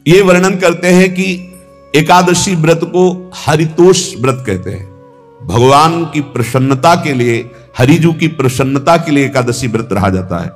ये वर्णन करते हैं कि एकादशी व्रत को हरितोष व्रत कहते हैं। भगवान की प्रसन्नता के लिए, हरिजू की प्रसन्नता के लिए एकादशी व्रत रहा जाता है।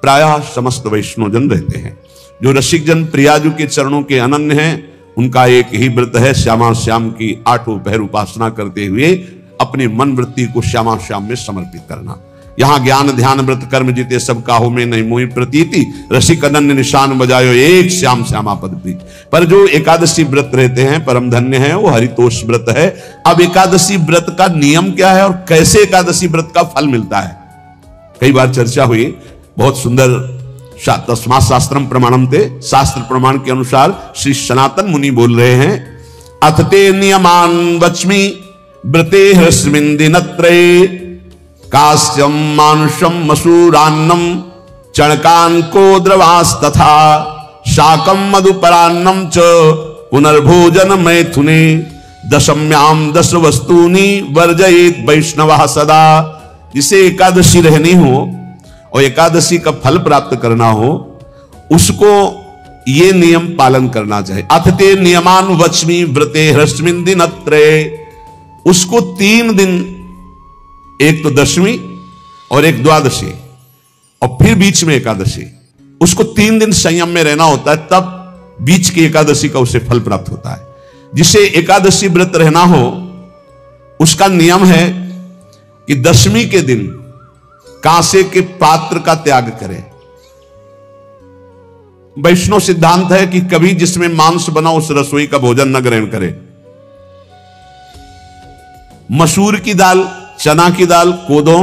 प्रायः समस्त वैष्णवजन रहते हैं। जो रसिक जन प्रियाजू के चरणों के अनन्य हैं, उनका एक ही व्रत है, श्यामा श्याम की 8 पहर उपासना करते हुए अपनी मन वृत्ति को श्यामा श्याम में समर्पित करना। यहाँ ज्ञान ध्यान व्रत कर्म जीते सब काहू में नहीं मोहि प्रतीति, रसिक अनन्य निशान बजायो एक श्याम श्यामा पद प्रीत। पर जो एकादशी व्रत रहते हैं परम धन्य है, वो हरितोष व्रत है। अब एकादशी व्रत का नियम क्या है और कैसे एकादशी व्रत का फल मिलता है, कई बार चर्चा हुई। बहुत सुंदर तस्मात् शास्त्रम प्रमाणम ते, शास्त्र प्रमाण के अनुसार श्री सनातन मुनि बोल रहे हैं, अथ ते नियमान वच्मि व्रते ह्रस्मिन् दिनत्रये, कास्यम मानुषम मसूरान्नम चणकांको द्रवास्तथा, शाकम मधुपरान्नम च पुनर्भोजन मैथुने, दशम्याम 10 वस्तूनि वर्जयेत वैष्णवः सदा। जिसे एकादशी रहनी हो और एकादशी का फल प्राप्त करना हो, उसको ये नियम पालन करना चाहिए। अथ ते नियमान वच्मि व्रते ह्रस्मिन् दिनत्रये, उसको 3 दिन, एक तो दशमी और एक द्वादशी और फिर बीच में एकादशी, उसको 3 दिन संयम में रहना होता है, तब बीच की एकादशी का उसे फल प्राप्त होता है। जिसे एकादशी व्रत रहना हो उसका नियम है कि दशमी के दिन कांसे के पात्र का त्याग करें। वैष्णव सिद्धांत है कि कभी जिसमें मांस बना उस रसोई का भोजन न ग्रहण करें। मसूर की दाल, चना की दाल, कोदों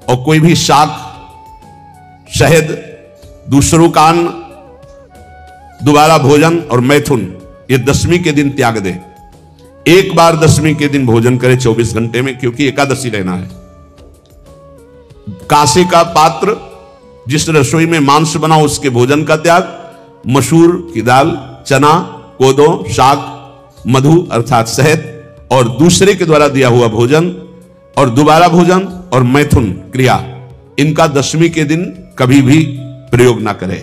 और कोई भी शाक, शहद, दूसरों का अन्न, दोबारा भोजन और मैथुन, ये दशमी के दिन त्याग दे। एक बार दशमी के दिन भोजन करे 24 घंटे में, क्योंकि एकादशी रहना है। कांसे का पात्र, जिस रसोई में मांस बना उसके भोजन का त्याग, मसूर की दाल, चना, कोदों, शाक, मधु अर्थात शहद और दूसरे के द्वारा दिया हुआ भोजन और दोबारा भोजन और मैथुन क्रिया, इनका दशमी के दिन कभी भी प्रयोग ना करें।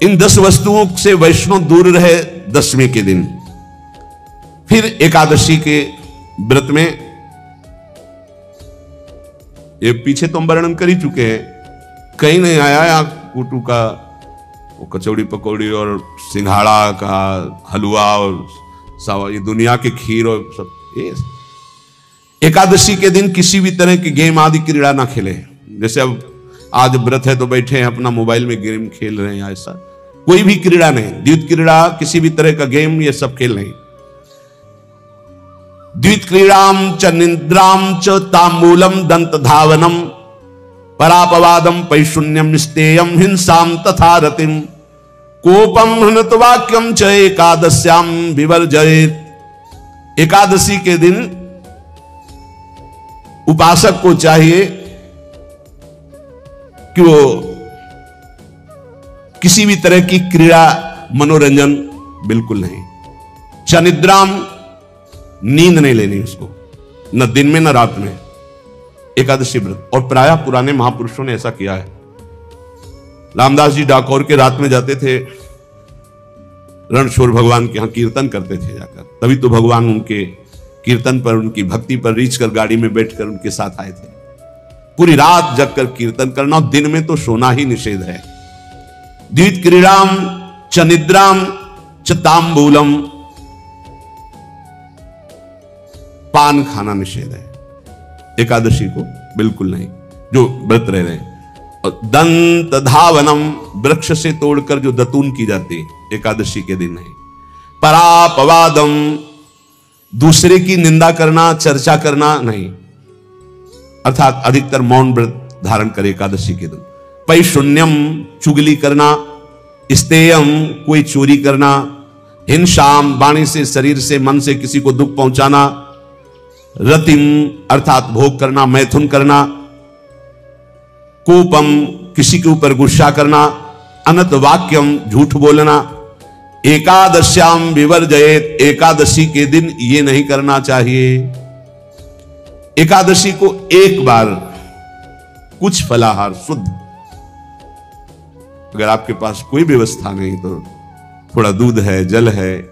इन 10 वस्तुओं से वैष्णव दूर रहे दशमी के दिन। फिर एकादशी के व्रत में, ये पीछे तो हम वर्णन कर ही चुके हैं, कहीं नहीं आया यहाँ कुटू का वो कचौड़ी पकौड़ी और सिंघाड़ा का हलवा और ये दुनिया के खीर और सब। ये एकादशी के दिन किसी भी तरह की गेम आदि क्रीड़ा ना खेले। जैसे अब आज व्रत है तो बैठे हैं अपना मोबाइल में गेम खेल रहे हैं, ऐसा कोई भी क्रीड़ा नहीं। द्वित क्रीड़ा, किसी भी तरह का गेम, ये सब खेल नहीं। द्वित क्रीड़ाम च निद्राम च तांबूलम दंत धावनम, परापवादम पैशून्यम स्तेयम हिंसाम तथा रतिम, कोपम हृत वाक्यम च एकादश्याम विवर्जयेत। एकादशी के दिन उपासक को चाहिए कि वो किसी भी तरह की क्रीड़ा, मनोरंजन बिल्कुल नहीं। चनिद्राम, नींद नहीं लेनी उसको, न दिन में न रात में, एकादशी व्रत। और प्रायः पुराने महापुरुषों ने ऐसा किया है। रामदास जी डाकोर के रात में जाते थे, रणछोड़ भगवान के यहां कीर्तन करते थे जाकर। तभी तो भगवान उनके कीर्तन पर, उनकी भक्ति पर रीछ कर गाड़ी में बैठकर उनके साथ आए थे। पूरी रात जगकर कीर्तन करना, और दिन में तो सोना ही निषेध है। द्वित क्रीड़ाम च निद्राम च तांबूलम, पान खाना निषेध है एकादशी को, बिल्कुल नहीं, जो व्रत रह रहे हैं। और दंत धावनम, वृक्ष से तोड़कर जो दतून की जाती है एकादशी के दिन नहीं। परापवादम, दूसरे की निंदा करना, चर्चा करना नहीं, अर्थात अधिकतर मौन व्रत धारण करे एकादशी के दिन। पैशून्यम, चुगली करना। स्तेयम, कोई चोरी करना। हिंसाम, वाणी से, शरीर से, मन से किसी को दुख पहुंचाना। रतिम, अर्थात भोग करना, मैथुन करना। कोपम, किसी के ऊपर गुस्सा करना। अनत वाक्यम, झूठ बोलना। एकादश्याम विवर्जयेत, एकादशी के दिन ये नहीं करना चाहिए। एकादशी को एक बार कुछ फलाहार शुद्ध, अगर आपके पास कोई व्यवस्था नहीं तो थोड़ा दूध है, जल है,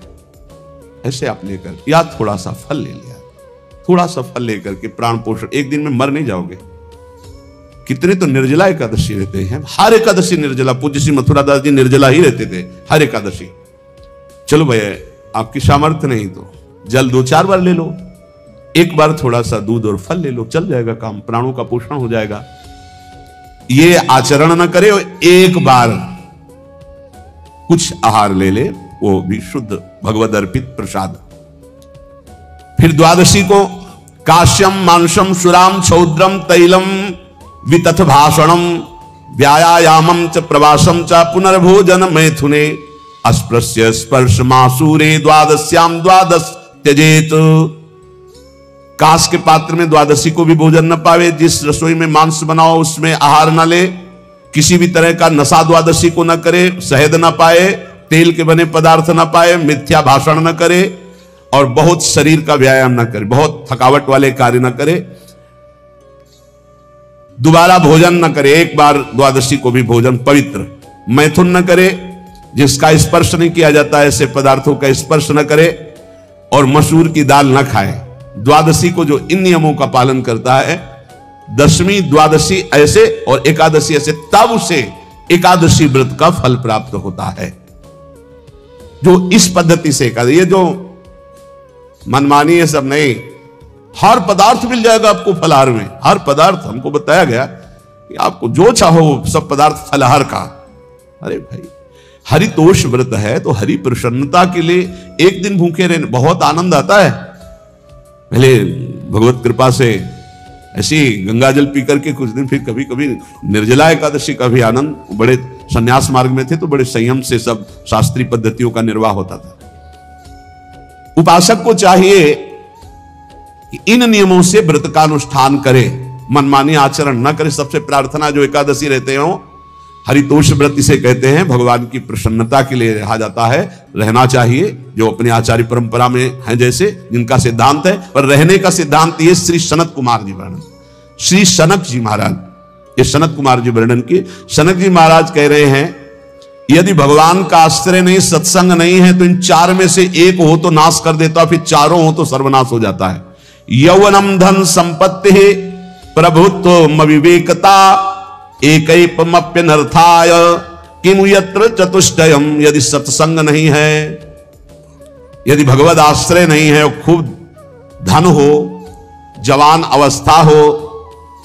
ऐसे आप लेकर, या थोड़ा सा फल ले लिया, थोड़ा सा फल लेकर के प्राण पोषण, एक दिन में मर नहीं जाओगे। कितने तो निर्जला एकादशी रहते हैं, हर एकादशी निर्जला। पूज्य श्री मथुरादास जी निर्जला ही रहते थे हर एकादशी। चलो भैया आपकी सामर्थ्य नहीं तो जल 2-4 बार ले लो, एक बार थोड़ा सा दूध और फल ले लो, चल जाएगा काम, प्राणों का पोषण हो जाएगा। ये आचरण न करे, एक बार कुछ आहार ले ले, वो भी शुद्ध भगवद अर्पित प्रसाद। फिर द्वादशी को काश्यम मांसम सुराम छौद्रम तैलम वितथ भाषणम व्यायामम च प्रवासम च पुनर्भोजन मैथुने अस्पृश्य स्पर्श मासूरे द्वादश्याम द्वादश त्यजेत। कांस के पात्र में द्वादशी को भी भोजन न पावे, जिस रसोई में मांस बनाओ उसमें आहार न ले, किसी भी तरह का नशा द्वादशी को न करे, शहद न पाए, तेल के बने पदार्थ न पाए, मिथ्या भाषण न करे और बहुत शरीर का व्यायाम न करे, बहुत थकावट वाले कार्य न करे, दोबारा भोजन न करे, एक बार द्वादशी को भी भोजन पवित्र, मैथुन न करे, जिसका स्पर्श नहीं किया जाता ऐसे पदार्थों का स्पर्श न करे, और मसूर की दाल न खाए। द्वादशी को जो इन नियमों का पालन करता है, दशमी द्वादशी ऐसे और एकादशी ऐसे, तब उसे एकादशी व्रत का फल प्राप्त होता है। जो इस पद्धति से ये जो मनमानी है सब नहीं, हर पदार्थ मिल जाएगा आपको फलाहार में, हर पदार्थ। हमको बताया गया कि आपको जो चाहो सब पदार्थ फलाहार का। अरे भाई हरितोष व्रत है तो हरि प्रसन्नता के लिए एक दिन भूखे रहने बहुत आनंद आता है। पहले भगवत कृपा से ऐसी गंगा जल पी करके कुछ दिन, फिर कभी कभी निर्जला एकादशी का भी आनंद। बड़े संन्यास मार्ग में थे तो बड़े संयम से सब शास्त्रीय पद्धतियों का निर्वाह होता था। उपासक को चाहिए कि इन नियमों से व्रत का अनुष्ठान करे, मनमानी आचरण न करे। सबसे प्रार्थना जो एकादशी रहते हो, हरितोष व्रत इसे कहते हैं, भगवान की प्रसन्नता के लिए रहा जाता है, रहना चाहिए। जो अपने आचार्य परंपरा में है जैसे, जिनका सिद्धांत है, पर रहने का सिद्धांत ये श्री सनत कुमार जी वर्णन, श्री सनक जी महाराज, ये सनत कुमार जी वर्णन की। सनक जी महाराज कह रहे हैं, यदि भगवान का आश्रय नहीं, सत्संग नहीं है, तो इन 4 में से एक हो तो नाश कर देता, फिर चारों हो तो सर्वनाश हो जाता है। यौवनम धन संपत्ति प्रभुत्व विवेकता एकैपमप्यनर्थाय किमु यत्र चतुष्टयम। यदि सत्संग नहीं है, यदि भगवद आश्रय नहीं है, खूब धन हो, जवान अवस्था हो,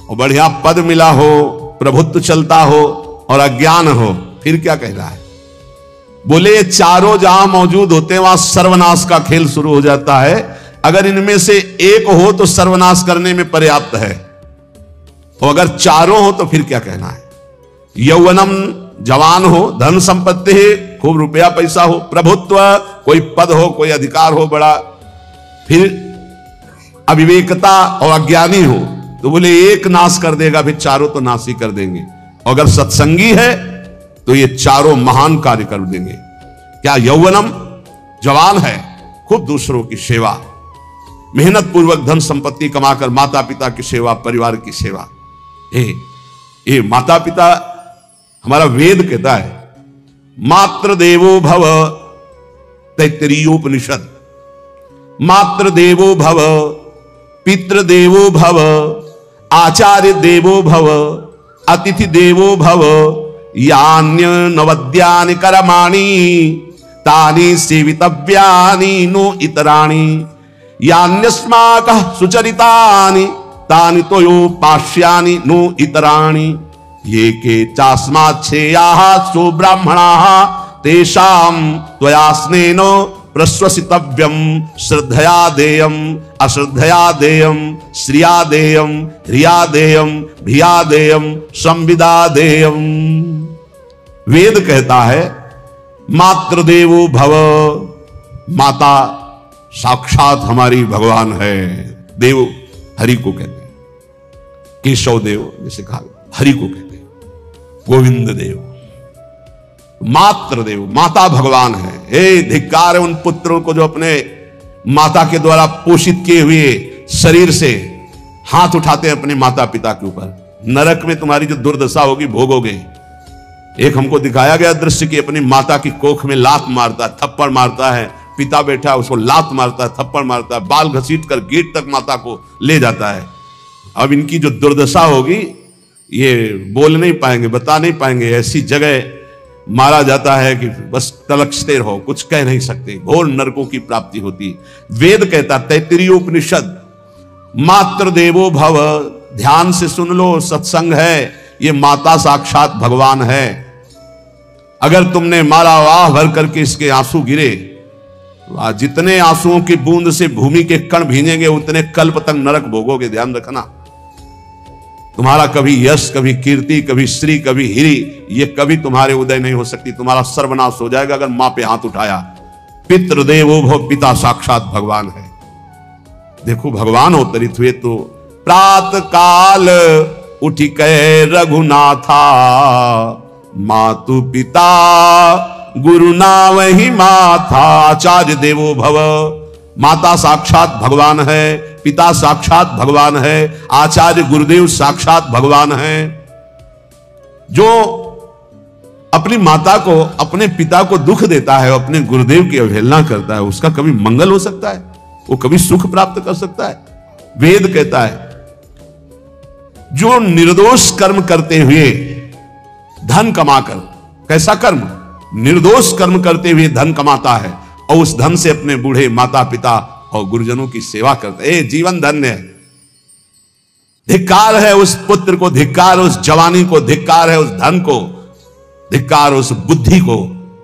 और बढ़िया पद मिला हो, प्रभुत्व चलता हो, और अज्ञान हो, फिर क्या कह रहा है? बोले चारों जहां मौजूद होते हैं वहां सर्वनाश का खेल शुरू हो जाता है। अगर इनमें से एक हो तो सर्वनाश करने में पर्याप्त है, और अगर चारों हो तो फिर क्या कहना है? यौवनम जवान हो, धन संपत्ति है, खूब रुपया पैसा हो, प्रभुत्व कोई पद हो, कोई अधिकार हो बड़ा, फिर अविवेकता और अज्ञानी हो, तो बोले एक नाश कर देगा, फिर चारों तो नाश ही कर देंगे। और अगर सत्संगी है तो ये चारों महान कार्य कर देंगे। क्या यौवनम जवान है, खूब दूसरों की सेवा, मेहनत पूर्वक धन संपत्ति कमाकर माता पिता की सेवा, परिवार की सेवा। ये माता पिता, हमारा वेद कहता है मात्र देवो भव, तैत्तरीयोपनिषद, मात्र देवो भव, पितृ देवो भव, आचार्य देवो भव, अतिथि देवो भव, यान्य नवद्यानि कर्माणि तानि सेवितव्यानि नो इतराणि, यान्यस्माकः सुचरितानि तानि तोयोपास्यानि नो इतराणि, ये के चास्माच्छेयाः सो ब्राह्मणाः तेषां त्वया स्नेन प्रश्वसितव्यं, श्रद्धया देयं, अश्रद्धया देयं, श्रिया देयं, ह्रिया देयं, भिया देयं, संविदा देयं। वेद कहता है मातृदेवो भव, माता साक्षात हमारी भगवान है। देव हरि को कहते हैं, केशव देव जैसे कहा, हरि को कहते हैं, गोविंद देव, मात्र देव, माता भगवान है। हे धिक्कार है उन पुत्रों को जो अपने माता के द्वारा पोषित किए हुए शरीर से हाथ उठाते हैं अपने माता पिता के ऊपर। नरक में तुम्हारी जो दुर्दशा होगी भोगोगे। एक हमको दिखाया गया दृश्य कि अपनी माता की कोख में लात मारता है, थप्पड़ मारता है, पिता बैठा है उसको लात मारता है, थप्पड़ मारता है, बाल घसीट कर गेट तक माता को ले जाता है। अब इनकी जो दुर्दशा होगी ये बोल नहीं पाएंगे, बता नहीं पाएंगे। ऐसी जगह मारा जाता है कि बस तलक्षते रहो, कुछ कह नहीं सकते, घोर नरकों की प्राप्ति होती। वेद कहता, तैत्तिरीयोपनिषद, मातृ देवो भव, ध्यान से सुन लो, सत्संग है, ये माता साक्षात भगवान है। अगर तुमने मारा, वाह भर करके इसके आंसू गिरे, जितने आंसुओं की बूंद से भूमि के कण भींजेंगे उतने कल्प तक नरक भोगोगे। ध्यान रखना, तुम्हारा कभी यश, कभी कीर्ति, कभी श्री, कभी हिरी, ये कभी तुम्हारे उदय नहीं हो सकती। तुम्हारा सर्वनाश हो जाएगा अगर मां पे हाथ उठाया। पितृदेवो भव, पिता साक्षात भगवान है। देखो भगवान अवतरित हुए तो प्रात काल उठी कै रघुनाथा, मातु पिता गुरु ना वही माथा। आचार्य देवो भव, माता साक्षात भगवान है, पिता साक्षात भगवान है, आचार्य गुरुदेव साक्षात भगवान है। जो अपनी माता को, अपने पिता को दुख देता है, अपने गुरुदेव की अवहेलना करता है, उसका कभी मंगल हो सकता है? वो कभी सुख प्राप्त कर सकता है? वेद कहता है जो निर्दोष कर्म करते हुए धन कमाकर, कैसा कर्म? निर्दोष कर्म करते हुए धन कमाता है और उस धन से अपने बूढ़े माता पिता और गुरुजनों की सेवा करता है, जीवन धन्य है। धिक्कार है उस पुत्र को, धिक्कार उस जवानी को, धिक्कार है उस धन को, धिक्कार उस बुद्धि को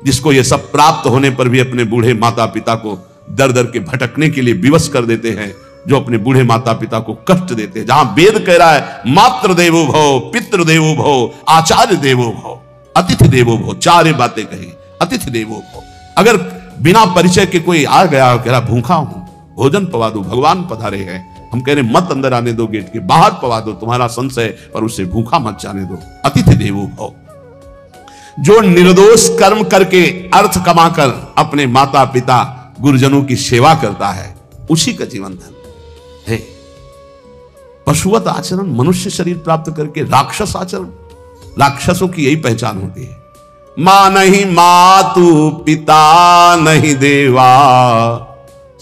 जिसको ये सब प्राप्त होने पर भी अपने बूढ़े माता पिता को दर दर के भटकने के लिए विवश कर देते हैं, जो अपने बूढ़े माता पिता को कष्ट देते हैं। जहां वेद कह रहा है मातृ देवो भव, पितृ देवो भव, आचार्य देवो भव, अतिथि देवो भव, चार बातें कही। अतिथि देवो भव, अगर बिना परिचय के कोई आ गया, कह रहा भूखा हूं, भोजन पवा दो, भगवान पधारे हैं, हम कह रहे मत अंदर आने दो, गेट के बाहर पवा दो, तुम्हारा संशय, पर उसे भूखा मत जाने दो। अतिथि देवो भव, जो निर्दोष कर्म करके अर्थ कमाकर अपने माता पिता गुरुजनों की सेवा करता है, उसी का जीवन धन है। पशुवत आचरण, मनुष्य शरीर प्राप्त करके राक्षस आचरण, राक्षसों की यही पहचान होती है। मां नहीं मातु, पिता नहीं देवा,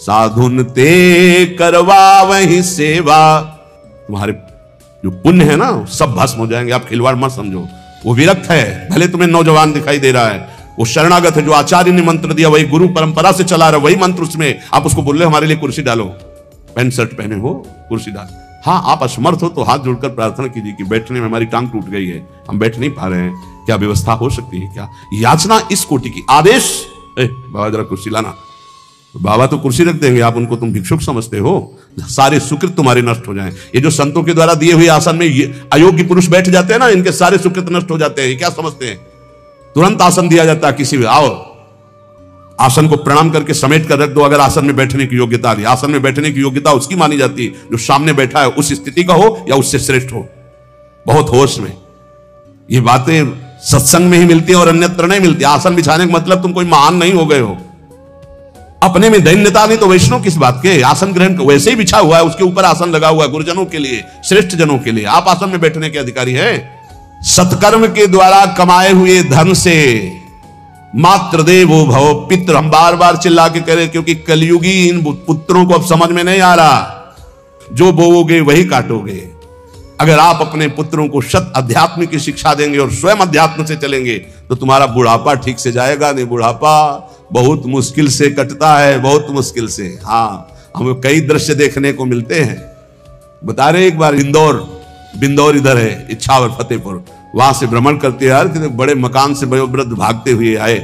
साधुन ते करवा वही सेवा। तुम्हारे जो पुण्य है ना सब भस्म हो जाएंगे। आप खिलवाड़ मत समझो, वो विरक्त है, भले तुम्हें नौजवान दिखाई दे रहा है, वो शरणागत है। जो आचार्य ने मंत्र दिया वही गुरु परंपरा से चला रहा, वही मंत्र उसमें। आप उसको बोल रहे हमारे लिए कुर्सी डालो, पैंट शर्ट पहने हो, कुर्सी डाल। हाँ, आप असमर्थ हो तो हाथ जोड़कर प्रार्थना कीजिए कि बैठने में हमारी टांग टूट गई है, हम बैठ नहीं पा रहे हैं, क्या व्यवस्था हो सकती है क्या? याचना इस कोटि की। आदेश, बाबा जरा कुर्सी लाना, बाबा तो कुर्सी रख देंगे, आप उनको तुम भिक्षुक समझते हो, सारे सुकृत तुम्हारे नष्ट हो जाएं। ये जो संतों के द्वारा दिए हुए आसन में ये अयोग्य पुरुष बैठ जाते हैं ना, इनके सारे सुकृत नष्ट हो जाते हैं। ये क्या समझते हैं? तुरंत आसन दिया जाता है किसी भी, आओ आसन को प्रणाम करके समेट कर रख दो अगर आसन में बैठने की योग्यता है। आसन में बैठने की योग्यता उसकी मानी जाती है जो सामने बैठा है, उस स्थिति का हो या उससे श्रेष्ठ हो। बहुत होश में ये बातें सत्संग में ही मिलती है और अन्यत्र नहीं मिलती। आसन बिछाने का मतलब तुम कोई महान नहीं हो गए हो, अपने में दैन्यता नहीं तो वैष्णव किस बात के? आसन ग्रहण वैसे ही बिछा हुआ है, उसके ऊपर आसन लगा हुआ है गुरुजनों के लिए, श्रेष्ठ जनों के लिए। आप आसन में बैठने के अधिकारी हैं। सत्कर्म के द्वारा कमाए हुए धन से मातृ देवो भव, पितृ, हम बार बार चिल्ला के कह रहे क्योंकि कलयुगी इन पुत्रों को अब समझ में नहीं आ रहा। जो बोओगे वही काटोगे। अगर आप अपने पुत्रों को शत अध्यात्म की शिक्षा देंगे और स्वयं अध्यात्म से चलेंगे तो तुम्हारा बुढ़ापा ठीक से जाएगा। नहीं, बुढ़ापा बहुत मुश्किल से कटता है, बहुत मुश्किल से। हाँ, हमें कई दृश्य देखने को मिलते हैं। बता रहे एक बार बिंदौर इधर है, इच्छावर फतेहपुर, वहां से भ्रमण करते यार, बड़े मकान से वयोवृद्ध भागते हुए आए,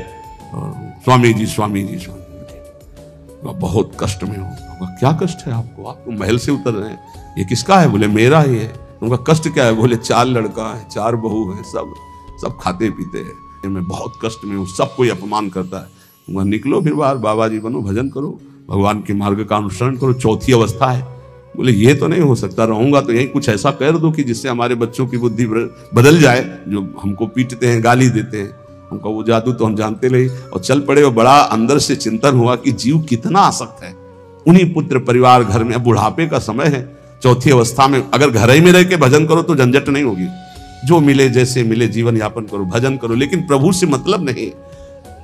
स्वामी जी स्वामी जी स्वामी जी, बहुत कष्ट में हो। क्या कष्ट है आपको? आप तो महल से उतर रहे हैं, ये किसका है? बोले मेरा ही है। उनका कष्ट क्या है? बोले 4 लड़का है, 4 बहू है, सब खाते पीते हैं, मैं बहुत कष्ट में हूँ, सब कोई अपमान करता है। वहां निकलो फिर बाहर, बाबा जी बनो, भजन करो, भगवान के मार्ग का अनुसरण करो। चौथी अवस्था है। बोले ये तो नहीं हो सकता, रहूंगा तो यही कुछ ऐसा कर दो कि जिससे हमारे बच्चों की बुद्धि बदल जाए, जो हमको पीटते हैं, गाली देते हैं। हमको वो जादू तो हम जानते नहीं, और चल पड़े। और बड़ा अंदर से चिंतन हुआ कि जीव कितना आसक्त है। उन्हीं पुत्र परिवार घर में, बुढ़ापे का समय है, चौथी अवस्था में अगर घर ही में रह के भजन करो तो झंझट नहीं होगी। जो मिले जैसे मिले जीवन यापन करो, भजन करो, लेकिन प्रभु से मतलब नहीं।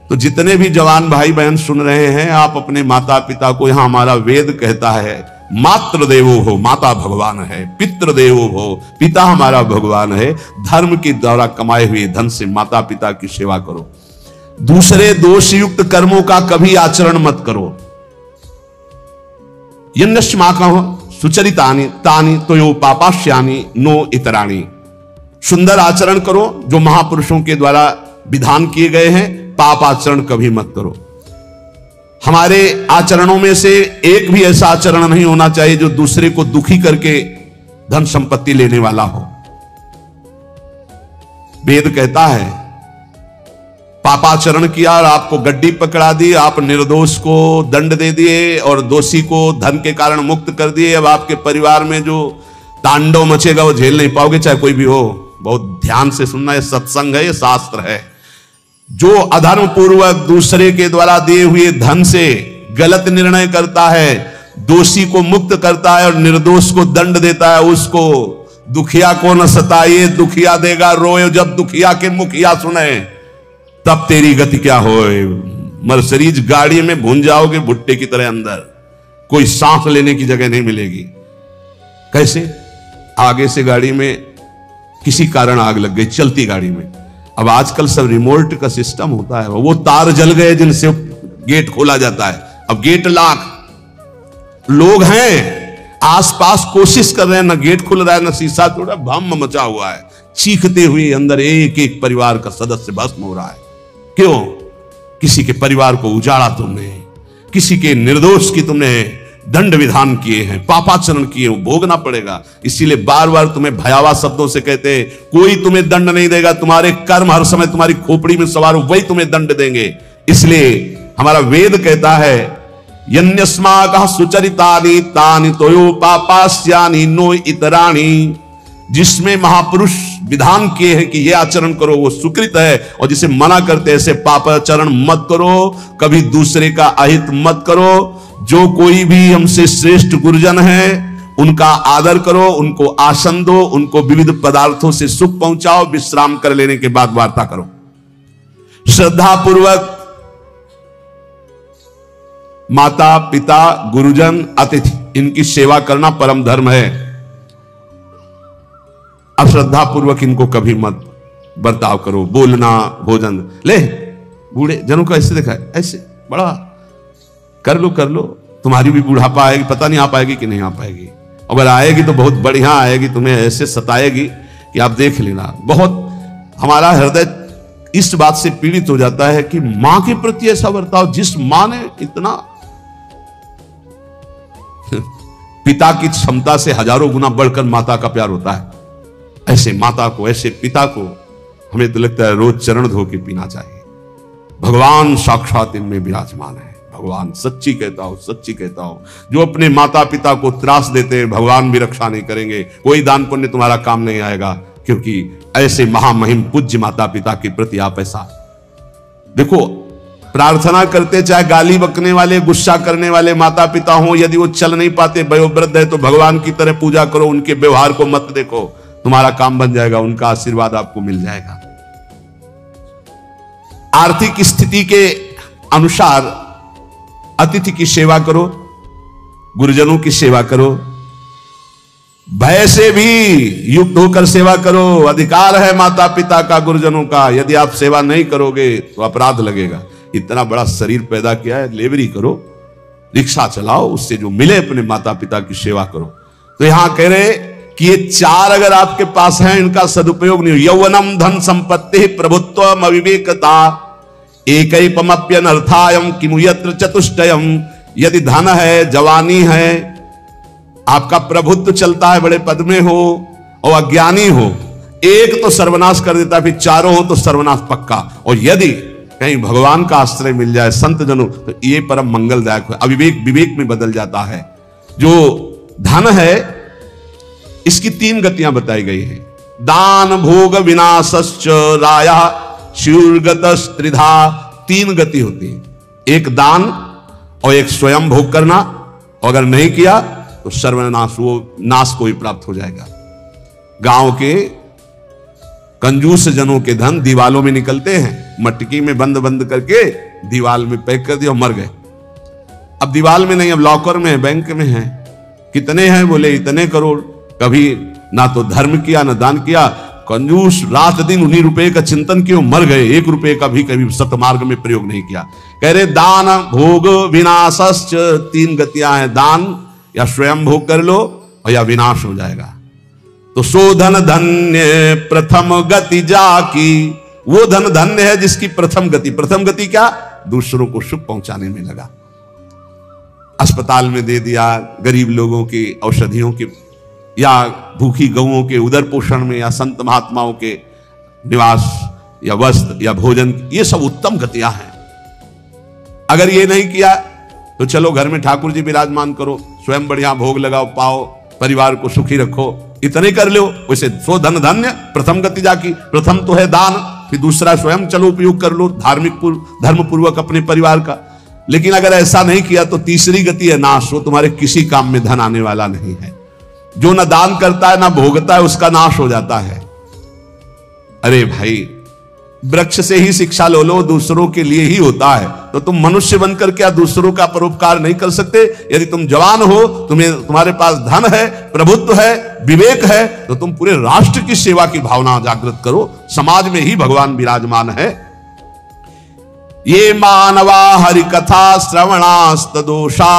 तो जितने भी जवान भाई बहन सुन रहे हैं, आप अपने माता पिता को, यहां हमारा वेद कहता है मातृ देवो हो, माता भगवान है, पितृ देवो हो, पिता हमारा भगवान है। धर्म के द्वारा कमाए हुए धन से माता पिता की सेवा करो। दूसरे दोषयुक्त कर्मों का कभी आचरण मत करो। यन्नस्माकं सुचरितानि तानि तयो पापाश्यानि नो इतराणि। सुंदर आचरण करो जो महापुरुषों के द्वारा विधान किए गए हैं, पाप आचरण कभी मत करो। हमारे आचरणों में से एक भी ऐसा आचरण नहीं होना चाहिए जो दूसरे को दुखी करके धन संपत्ति लेने वाला हो। वेद कहता है पापाचरण किया और आपको गड्डी पकड़ा दी, आप निर्दोष को दंड दे दिए और दोषी को धन के कारण मुक्त कर दिए। अब आपके परिवार में जो तांडव मचेगा वो झेल नहीं पाओगे, चाहे कोई भी हो। बहुत ध्यान से सुनना, ये सत्संग है, ये शास्त्र है। जो अधर्म पूर्वक दूसरे के द्वारा दिए हुए धन से गलत निर्णय करता है, दोषी को मुक्त करता है और निर्दोष को दंड देता है, उसको दुखिया को न सताइए, दुखिया देगा रोए। जब दुखिया के मुखिया सुने तब तेरी गति क्या होए। मर्सिडीज गाड़ी में भून जाओगे भुट्टे की तरह अंदर, कोई सांस लेने की जगह नहीं मिलेगी। कैसे? आगे से गाड़ी में किसी कारण आग लग गई, चलती गाड़ी में। अब आजकल सब रिमोट का सिस्टम होता है, वो तार जल गए जिनसे गेट खोला जाता है। अब गेट लाख लोग हैं आसपास, कोशिश कर रहे हैं, ना गेट खुल रहा है ना शीशा तोड़ा, भम मचा हुआ है। चीखते हुए अंदर एक एक परिवार का सदस्य भस्म हो रहा है। क्यों? किसी के परिवार को उजाड़ा तुमने, किसी के निर्दोष की तुमने दंड विधान किए हैं, पापाचरण किए, भोगना पड़ेगा। इसीलिए बार बार तुम्हें भयावह शब्दों से कहते हैं कोई तुम्हें दंड नहीं देगा, तुम्हारे कर्म हर समय तुम्हारी खोपड़ी में सवार हो, वही तुम्हें दंड देंगे। इसलिए हमारा वेद कहता है यन्यस्माकः सुचरितानि तानि तयो पापास्यानि नो इतराणि। जिसमें महापुरुष विधान किए हैं कि यह आचरण करो वो सुकृत है, और जिसे मना करते हैं ऐसे पापाचरण मत करो, कभी दूसरे का अहित मत करो। जो कोई भी हमसे श्रेष्ठ गुरुजन है उनका आदर करो, उनको आसन दो, उनको विविध पदार्थों से सुख पहुंचाओ, विश्राम कर लेने के बाद वार्ता करो। श्रद्धा पूर्वक माता पिता गुरुजन अतिथि इनकी सेवा करना परम धर्म है। अश्रद्धा पूर्वक इनको कभी मत बर्ताव करो। बोलना, भोजन ले, बूढ़े जनों को ऐसे देखा है, ऐसे बड़ा कर लो, तुम्हारी भी बुढ़ापा आएगी, पता नहीं आ पाएगी कि नहीं आ पाएगी। अगर आएगी तो बहुत बढ़िया आएगी, तुम्हें ऐसे सताएगी कि आप देख लेना। बहुत हमारा हृदय इस बात से पीड़ित हो जाता है कि मां के प्रति ऐसा बर्ताव, जिस मां ने इतना पिता की क्षमता से हजारों गुना बढ़कर माता का प्यार होता है, ऐसे माता को, ऐसे पिता को हमें तो लगता है रोज चरण धो के पीना चाहिए। भगवान साक्षात इनमें विराजमान है। भगवान सच्ची कहता हूं, जो अपने माता पिता को त्रास देते हैं भगवान भी रक्षा नहीं करेंगे, कोई दान पुण्य तुम्हारा काम नहीं आएगा। क्योंकि ऐसे महामहिम पूज्य माता पिता के प्रति आप ऐसा देखो, प्रार्थना करते चाहे गाली बकने वाले, गुस्सा करने वाले माता पिता हो, यदि वो चल नहीं पाते, वयोवृद्ध है, तो भगवान की तरह पूजा करो, उनके व्यवहार को मत देखो, तुम्हारा काम बन जाएगा, उनका आशीर्वाद आपको मिल जाएगा। आर्थिक स्थिति के अनुसार अतिथि की सेवा करो, गुरुजनों की सेवा करो, भय से भी युक्त होकर सेवा करो। अधिकार है माता पिता का, गुरुजनों का। यदि आप सेवा नहीं करोगे तो अपराध लगेगा। इतना बड़ा शरीर पैदा किया है, लेबरी करो, रिक्शा चलाओ, उससे जो मिले अपने माता पिता की सेवा करो। तो यहां कह रहे कि ये चार अगर आपके पास हैं, इनका सदुपयोग नहीं हो। यौवनम धन संपत्ति प्रभुत्वम अविवेकता एकैपमप्यनर्थायम किमु यत्र चतुष्टयम। यदि धन है, जवानी है, आपका प्रभुत्व चलता है, बड़े पद में हो और अज्ञानी हो, एक तो सर्वनाश कर देता है, फिर चारों हो तो सर्वनाश पक्का। और यदि कहीं भगवान का आश्रय मिल जाए, संत जनों, तो ये परम मंगलदायक है। अविवेक विवेक में बदल जाता है। जो धन है इसकी तीन गतियां बताई गई हैं। दान भोग विनाशश्च राया शूर्गत त्रिधा। तीन गति होती है, एक दान और एक स्वयं भोग करना, और अगर नहीं किया तो सर्वनाश, वो नाश को ही प्राप्त हो जाएगा। गांव के कंजूस जनों के धन दीवालों में निकलते हैं, मटकी में बंद बंद करके दीवाल में पैक कर दिया और मर गए। अब दीवाल में नहीं, अब लॉकर में है, बैंक में है। कितने हैं? बोले इतने करोड़। कभी ना तो धर्म किया ना दान किया, कंजूस रात दिन उन्हीं रुपए का चिंतन किया, मर गए। 1 रुपए का भी कभी सतमार्ग में प्रयोग नहीं किया। कह रहे दान भोग विनाशश्च, 3 गतियां हैं, दान या स्वयं भोग कर लो और या विनाश हो जाएगा। तो सो धन धन्य प्रथम गति जाकी, वो धन धन्य है जिसकी प्रथम गति क्या? दूसरों को सुख पहुंचाने में लगा। अस्पताल में दे दिया, गरीब लोगों की औषधियों के या भूखी गौओं के उदर पोषण में, या संत महात्माओं के निवास या वस्त्र या भोजन, ये सब उत्तम गतियां हैं। अगर ये नहीं किया तो चलो घर में ठाकुर जी विराजमान करो, स्वयं बढ़िया भोग लगाओ, पाओ, परिवार को सुखी रखो, इतने कर लो। वैसे सो धन धन्य प्रथम गति जाकी, प्रथम तो है दान, फिर दूसरा स्वयं चलो उपयोग कर लो धार्मिक धर्म पूर्वक अपने परिवार का। लेकिन अगर ऐसा नहीं किया तो तीसरी गति है नाश, वो तुम्हारे किसी काम में धन आने वाला नहीं है। जो न दान करता है ना भोगता है, उसका नाश हो जाता है। अरे भाई, वृक्ष से ही शिक्षा लो, दूसरों के लिए ही होता है। तो तुम मनुष्य बनकर क्या दूसरों का परोपकार नहीं कर सकते? यदि तुम जवान हो, तुम्हारे पास धन है, प्रभुत्व है, विवेक है, तो तुम पूरे राष्ट्र की सेवा की भावना जागृत करो। समाज में ही भगवान विराजमान है। ये मानवा हरि कथा श्रवणास्त दोषा,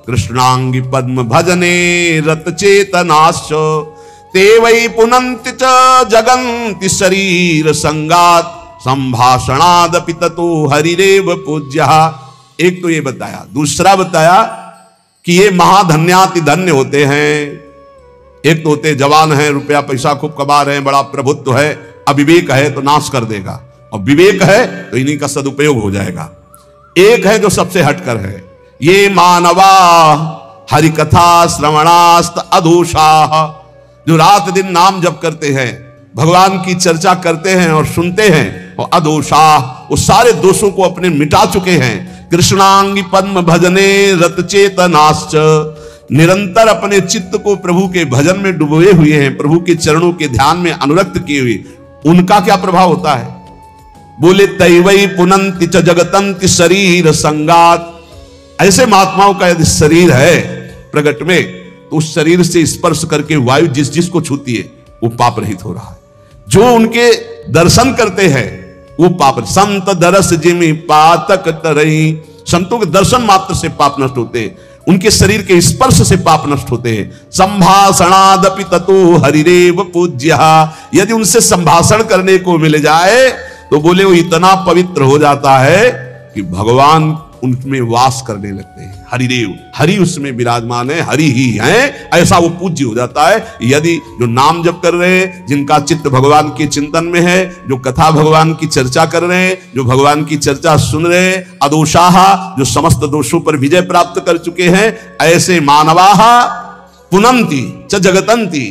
कृष्णांगी पद्म भजने रत चेतनाश्च, ते वै पुनन्ति च जगन्ति शरीर संगात, संभाषणादपि ततो हरिरेव पूज्यः। एक तो ये बताया, दूसरा बताया कि ये महाधन्याति धन्य होते हैं। एक तो होते जवान हैं, रुपया पैसा खूब कमा रहे हैं, बड़ा प्रभुत्व है, अविवेक है तो नाश कर देगा, और विवेक है तो इन्हीं का सदुपयोग हो जाएगा। एक है जो सबसे हटकर है, ये मानवा हरिकथा श्रवणास्त अधोषाः, जो रात दिन नाम जप करते हैं, भगवान की चर्चा करते हैं और सुनते हैं, और अधोषाः, वो सारे दोषों को अपने मिटा चुके हैं। कृष्णांगी पद्म भजने रत चेतनाश्च, निरंतर अपने चित्त को प्रभु के भजन में डुबोए हुए हैं, प्रभु के चरणों के ध्यान में अनुरक्त किए हुए। उनका क्या प्रभाव होता है? बोले तैवई पुनन्ति च जगतंति शरीर संगात। ऐसे महात्माओं का यदि शरीर है प्रगट में, तो उस शरीर से स्पर्श करके वायु जिस जिसको छूती है वो पाप रहित हो रहा है। जो उनके दर्शन करते हैं वो पाप। संत दरस जिमि पातक तरई, संतों के दर्शन मात्र से पाप नष्ट होते हैं, उनके शरीर के स्पर्श से पाप नष्ट होते हैं। संभाषणादपि ततो हरिरेव पूज्यः, यदि उनसे संभाषण करने को मिल जाए तो बोले वो इतना पवित्र हो जाता है कि भगवान उनमें वास करने लगते हैं। हरिदेव, हरि उसमें विराजमान है, हरि ही है, ऐसा वो पूज्य हो जाता है। यदि जो नाम जप कर रहे हैं, जिनका चित्त भगवान के चिंतन में है, जो कथा भगवान की चर्चा कर रहे हैं, जो भगवान की चर्चा सुन रहे हैं, अदोषाः, जो समस्त दोषों पर विजय प्राप्त कर चुके हैं, ऐसे मानवाः पुनन्ति च जगतंति,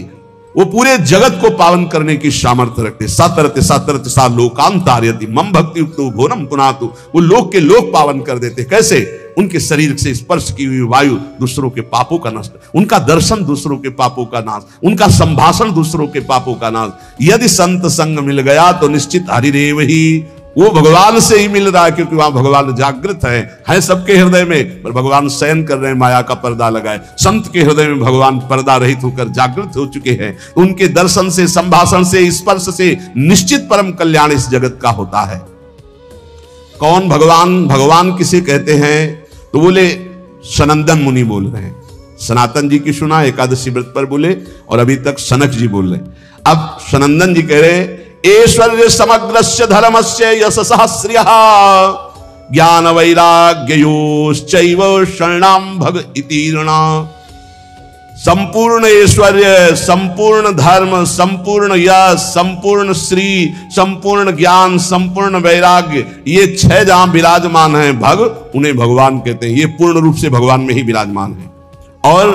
वो पूरे जगत को पावन करने की सामर्थ्य रखते। सतरते सतरते सा लोकांतार्यति मम भक्ति युक्तो घोरम पुनातु, वो लोक के लोक पावन कर देते। कैसे? उनके शरीर से स्पर्श की हुई वायु दूसरों के पापों का नष्ट, उनका दर्शन दूसरों के पापों का नाश, उनका संभाषण दूसरों के पापों का नाश। यदि संत संग मिल गया तो निश्चित हरिदेव ही, वो भगवान से ही मिल रहा है, क्योंकि वहां भगवान जागृत है सबके हृदय में, पर भगवान शयन कर रहे हैं, माया का पर्दा लगाए। संत के हृदय में भगवान पर्दा रहित होकर जागृत हो चुके हैं। उनके दर्शन से, संभाषण से, स्पर्श से निश्चित परम कल्याण इस जगत का होता है। कौन भगवान? भगवान किसे कहते हैं? तो बोले सनंदन मुनि बोल रहे हैं। सनातन जी की सुना, एकादशी व्रत पर बोले, और अभी तक सनक जी बोल रहे। अब सनंदन जी कह रहे, ऐश्वर्य समग्रस्य धर्मस्य यशसः श्रियः, ज्ञान वैराग्ययोश्चैव शरणां भग इति ऋणा। संपूर्ण ऐश्वर्य, संपूर्ण धर्म, संपूर्ण यश, संपूर्ण श्री, संपूर्ण ज्ञान, संपूर्ण वैराग्य, ये 6 जहां विराजमान हैं भग, उन्हें भगवान कहते हैं। ये पूर्ण रूप से भगवान में ही विराजमान है, और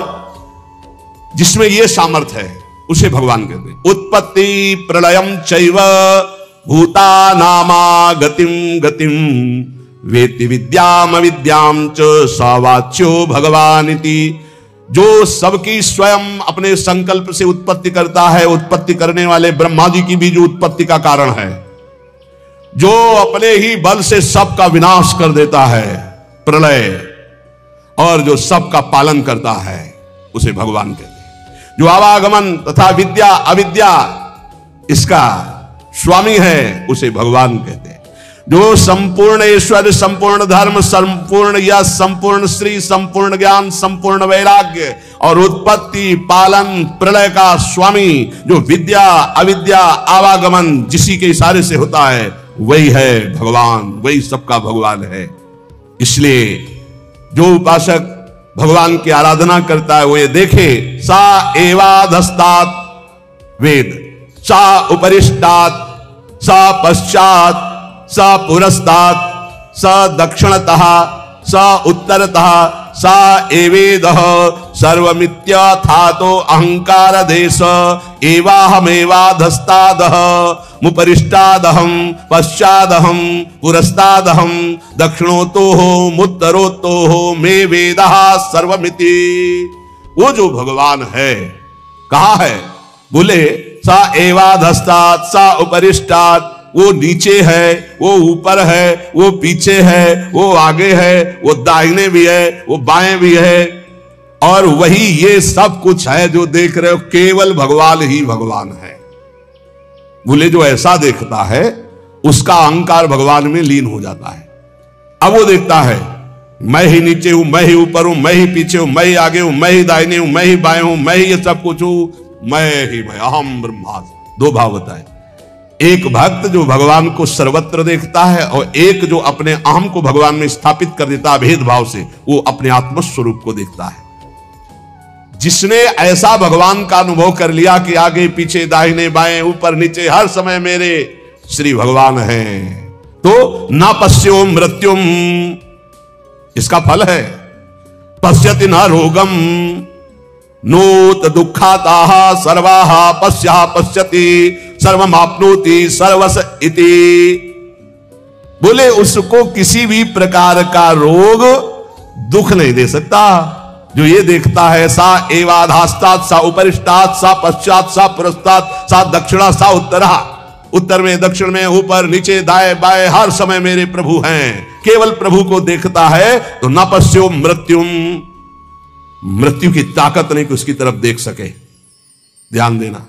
जिसमें ये सामर्थ्य है उसे भगवान कहते हैं। उत्पत्ति प्रलयम चैव भूतानामा गतिम गतिम, वेत्ति विद्याम अविद्याम च स वाच्यो भगवानिति। जो सबकी स्वयं अपने संकल्प से उत्पत्ति करता है, उत्पत्ति करने वाले ब्रह्मा जी की भी जो उत्पत्ति का कारण है, जो अपने ही बल से सबका विनाश कर देता है, प्रलय, और जो सबका पालन करता है, उसे भगवान कहते हैं। जो आवागमन तथा विद्या अविद्या इसका स्वामी है, उसे भगवान कहते हैं। जो संपूर्ण ईश्वर, संपूर्ण धर्म, संपूर्ण यश, संपूर्ण श्री, संपूर्ण ज्ञान, संपूर्ण वैराग्य और उत्पत्ति, पालन, प्रलय का स्वामी, जो विद्या अविद्या आवागमन जिसी के इशारे से होता है, वही है भगवान, वही सबका भगवान है। इसलिए जो उपासक भगवान की आराधना करता है वो ये देखे, सा एवाधस्तात् वेद, सा उपरिष्टात्, सा पश्चात्, स पुरस्तात्, स दक्षिणतः, स उत्तरतः, स एवेदः सर्वमित्यथातो अहंकार देश एवाहमेवाधस्तादः मुपरिष्टादहं पश्चादहं पुरस्तादहं दक्षिणोतोः मुत्तरोतोः मे वेदः सर्वमिति। वो जो भगवान है, कहा है? बोले सा एवाधस्तात्, सा उपरिष्टात्, वो नीचे है, वो ऊपर है, वो पीछे है, वो आगे है, वो दाहिने भी है, वो बाएं भी है, और वही ये सब कुछ है जो देख रहे हो, केवल भगवान ही भगवान है। बोले जो ऐसा देखता है उसका अहंकार भगवान में लीन हो जाता है। अब वो देखता है मैं ही नीचे हूं, मैं ही ऊपर हूं, मैं ही पीछे हूं, मैं ही आगे हूं, मैं ही दाहिने हूं, मैं ही बाएं हूं, मैं ही ये सब कुछ हूं, मैं अहम ब्रह्मास्मि। दो भाव होता है, एक भक्त जो भगवान को सर्वत्र देखता है, और एक जो अपने अहम को भगवान में स्थापित कर देता है भेदभाव से, वो अपने आत्मस्वरूप को देखता है। जिसने ऐसा भगवान का अनुभव कर लिया कि आगे पीछे दाहिने बाएं ऊपर नीचे हर समय मेरे श्री भगवान हैं, तो न पश्यो मृत्युम, इसका फल है पश्यति न रोगम नोत दुखाताः सर्वाः पश्यः पश्यति सर्वमाप्नोति सर्वस इति। बोले उसको किसी भी प्रकार का रोग दुख नहीं दे सकता। जो ये देखता है सा एवाधास्तात्, सा उपरिष्टात्, सा पश्चात्, सा पुरस्तात्, सा दक्षिणा, सा उत्तरा, उत्तर में दक्षिण में ऊपर नीचे दाएं बाएं हर समय मेरे प्रभु हैं, केवल प्रभु को देखता है, तो न पश्यो मृत्युम, मृत्यु की ताकत नहीं कि उसकी तरफ देख सके। ध्यान देना।